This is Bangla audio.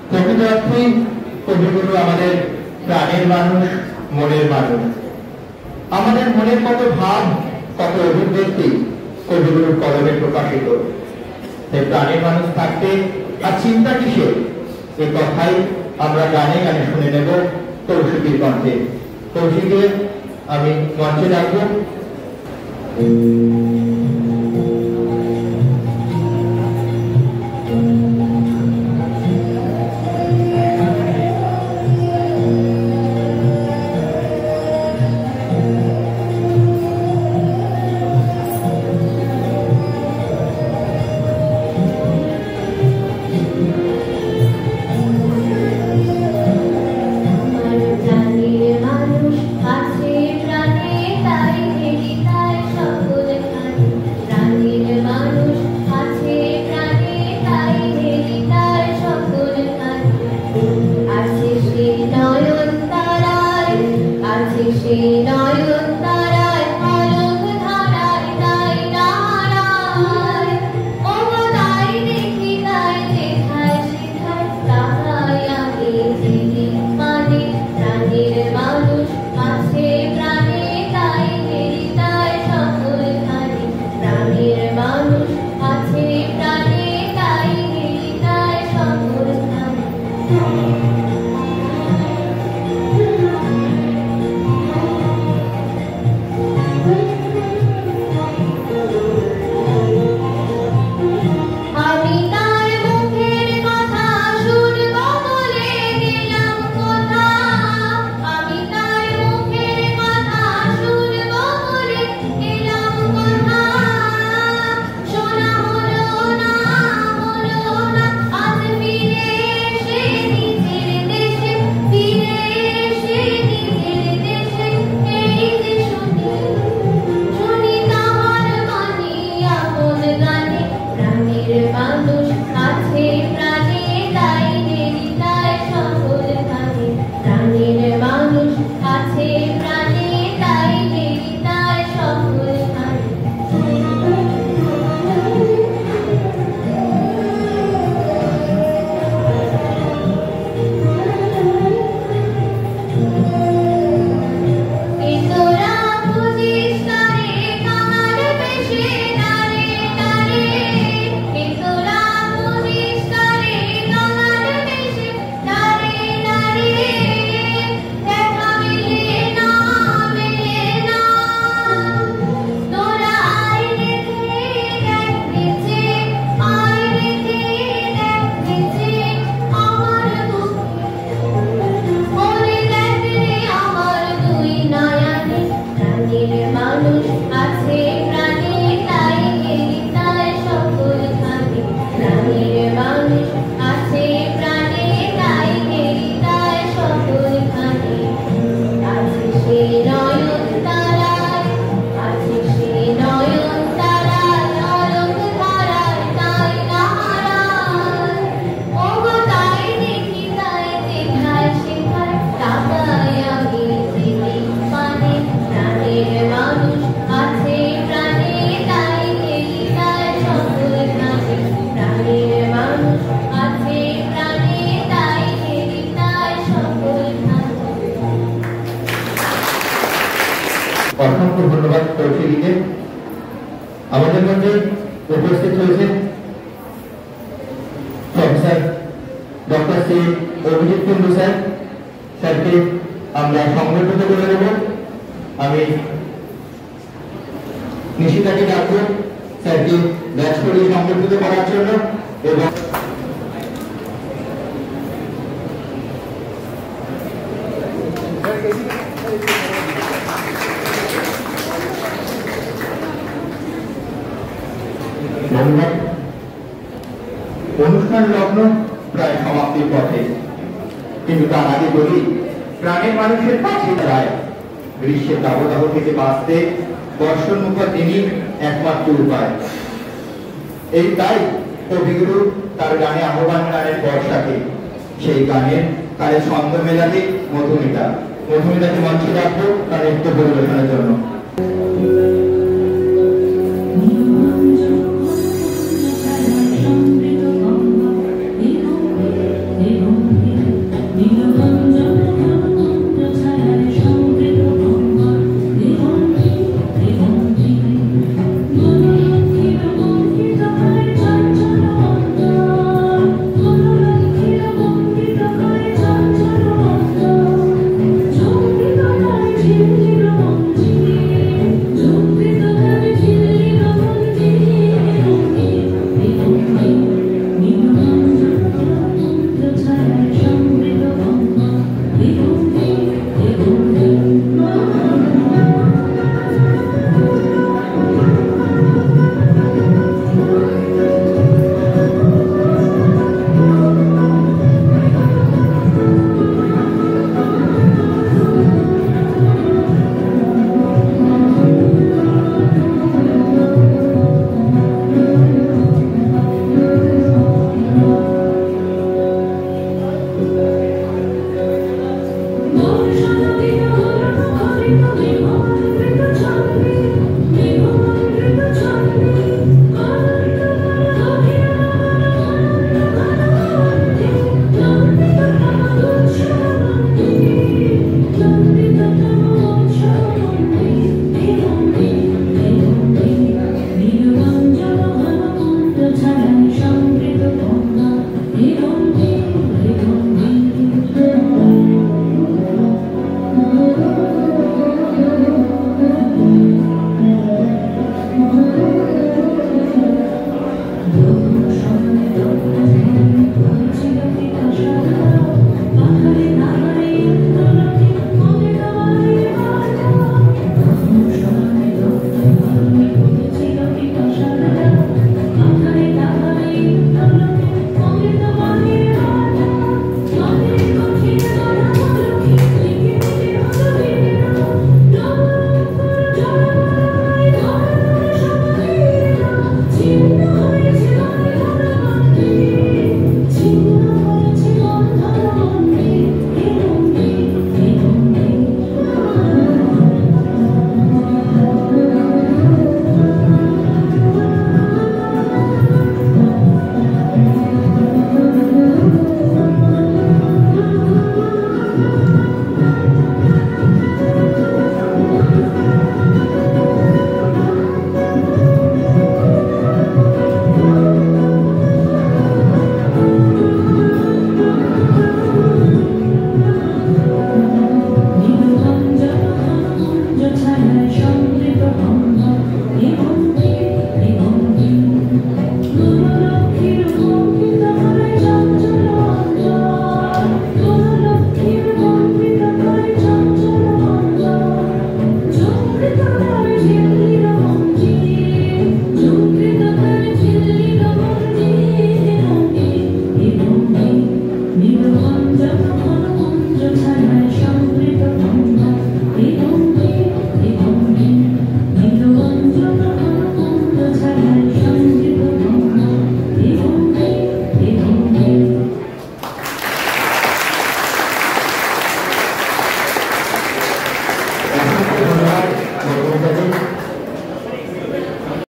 প্রকৃত অর্থেই কবিগুরু আমাদের প্রাণের মানুষ, মনের মানুষ। আমাদের মনের কত ভাব, কত অভিব্যক্তি কবিগুরুর কলমে প্রকাশিত। তাই প্রাণের মানুষ থাকতে আর চিন্তা কিসের, এই কথাই আমরা গানে গানে শুনে নেব কৌশিকীর কণ্ঠে। কৌশিকে আমি মঞ্চে ডাকবো। অসংখ্য ধন্যবাদ কৌশিকীকে। আমাদের মধ্যে উপস্থিত হয়েছেন professor doctor Shri Abhijit Kundu sir. স্যারকে আমরা সংবর্ধিত করে দেব। আমি নিশিতাকে ডাকবো স্যারকে ব্যাচ করিয়ে সংবর্ধিত করার জন্য। এবং অনুষ্ঠান লগ্ন প্রায় সমাপ্তির পথে, কিন্তু তার আগে বলি প্রাণের মানুষের কাছে দাঁড়ায়। গ্রীষ্মের দাবদাহ থেকে বাঁচতে বর্ষণমুখা তিনি একমাত্র উপায়। এই তাই কবিগুরু তার গানে আহ্বান গানের বর্ষাকে, সেই গানের তারে ছন্দ মেলাতে মধুমিতাকে মঞ্চে রাখবো তার নৃত্য পরিবেশনের জন্য।